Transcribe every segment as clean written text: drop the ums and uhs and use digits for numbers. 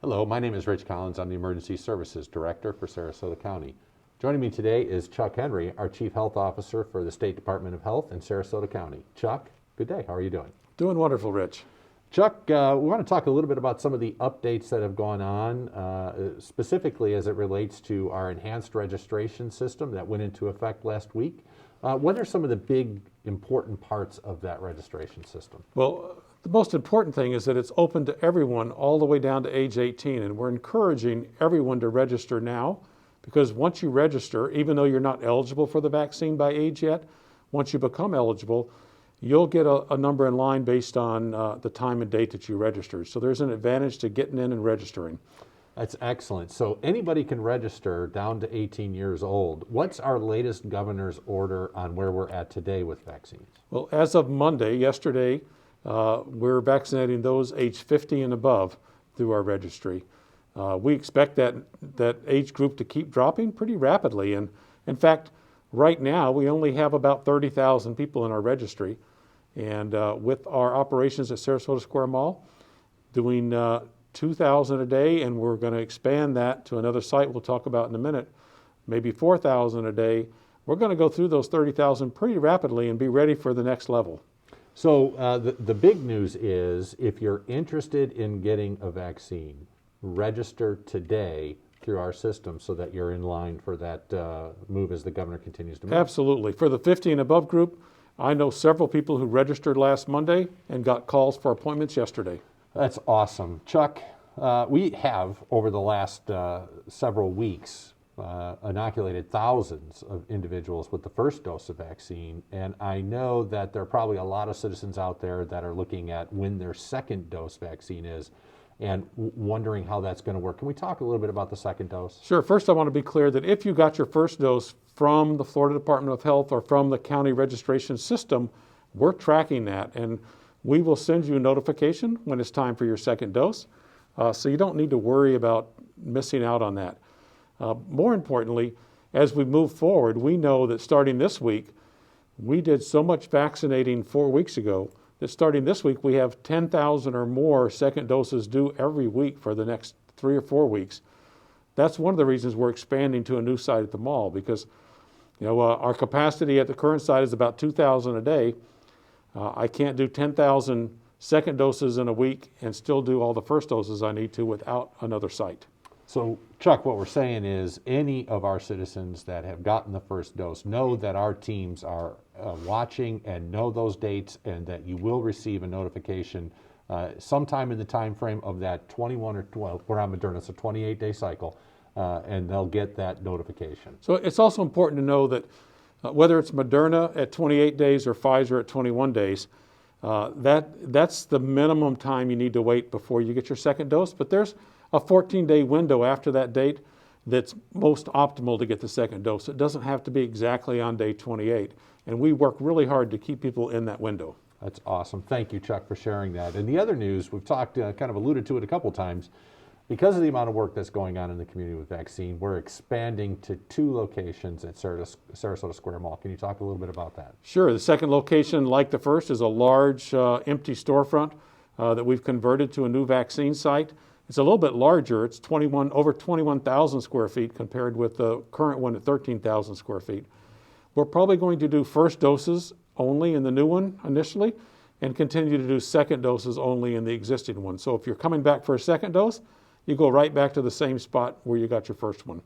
Hello, my name is Rich Collins. I'm the Emergency Services Director for Sarasota County. Joining me today is Chuck Henry, our Chief Health Officer for the State Department of Health in Sarasota County. Chuck, good day. How are you doing? Doing wonderful, Rich. Chuck, we want to talk a little bit about some of the updates that have gone on, specifically as it relates to our enhanced registration system that went into effect last week. What are some of the big important parts of that registration system? Well, the most important thing is that it's open to everyone all the way down to age 18, and we're encouraging everyone to register now, because once you register, even though you're not eligible for the vaccine by age yet, once you become eligible, you'll get a number in line based on the time and date that you registered. So there's an advantage to getting in and registering. That's excellent. So anybody can register down to 18 years old. What's our latest governor's order on where we're at today with vaccines? Well, as of Monday, yesterday, we're vaccinating those age 50 and above through our registry. We expect that age group to keep dropping pretty rapidly. And in fact, right now, we only have about 30,000 people in our registry. And with our operations at Sarasota Square Mall, doing 2,000 a day, and we're going to expand that to another site we'll talk about in a minute, maybe 4,000 a day. We're going to go through those 30,000 pretty rapidly and be ready for the next level. So the big news is, if you're interested in getting a vaccine, register today through our system so that you're in line for that move as the governor continues to move. Absolutely. For the 50 and above group, I know several people who registered last Monday and got calls for appointments yesterday. That's awesome. Chuck, we have, over the last several weeks, inoculated thousands of individuals with the first dose of vaccine, and I know that there are probably a lot of citizens out there that are looking at when their second dose vaccine is and wondering how that's going to work. Can we talk a little bit about the second dose? Sure. First, I want to be clear that if you got your first dose from the Florida Department of Health or from the county registration system, we're tracking that, and we will send you a notification when it's time for your second dose, so you don't need to worry about missing out on that. More importantly, as we move forward, we know that starting this week, we did so much vaccinating 4 weeks ago that starting this week, we have 10,000 or more second doses due every week for the next 3 or 4 weeks. That's one of the reasons we're expanding to a new site at the mall, because our capacity at the current site is about 2,000 a day. I can't do 10,000 second doses in a week and still do all the first doses I need to without another site. So, Chuck, what we're saying is any of our citizens that have gotten the first dose know that our teams are watching and know those dates, and that you will receive a notification sometime in the time frame of that 21 or 12, we're on Moderna, it's a 28-day cycle, and they'll get that notification. So it's also important to know that whether it's Moderna at 28 days or Pfizer at 21 days, that's the minimum time you need to wait before you get your second dose. But there's a 14-day window after that date that's most optimal to get the second dose. It doesn't have to be exactly on day 28. And we work really hard to keep people in that window. That's awesome. Thank you, Chuck, for sharing that. And the other news, we've talked, kind of alluded to it a couple times, because of the amount of work that's going on in the community with vaccine, we're expanding to 2 locations at Sarasota Square Mall. Can you talk a little bit about that? Sure. The second location, like the first, is a large empty storefront that we've converted to a new vaccine site. It's a little bit larger. It's over 21,000 square feet compared with the current one at 13,000 square feet. We're probably going to do first doses only in the new one initially, and continue to do second doses only in the existing one. So if you're coming back for a second dose, you go right back to the same spot where you got your first one.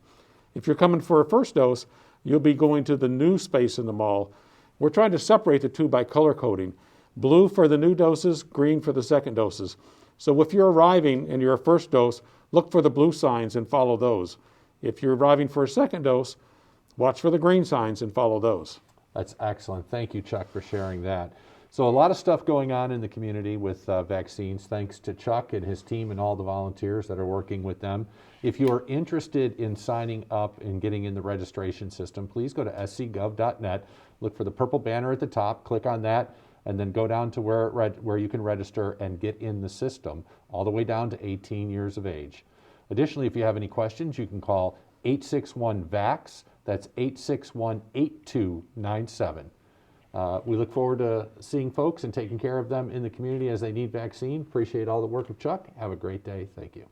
If you're coming for a first dose, you'll be going to the new space in the mall. We're trying to separate the two by color coding. Blue for the new doses, green for the second doses. So if you're arriving and you're a first dose, look for the blue signs and follow those. If you're arriving for a second dose, watch for the green signs and follow those. That's excellent. Thank you, Chuck, for sharing that. So a lot of stuff going on in the community with vaccines, thanks to Chuck and his team and all the volunteers that are working with them. If you are interested in signing up and getting in the registration system, please go to scgov.net, look for the purple banner at the top, click on that, and then go down to where you can register and get in the system, all the way down to 18 years of age. Additionally, if you have any questions, you can call 861-VAX. That's 861-8297. We look forward to seeing folks and taking care of them in the community as they need vaccine. Appreciate all the work of Chuck. Have a great day. Thank you.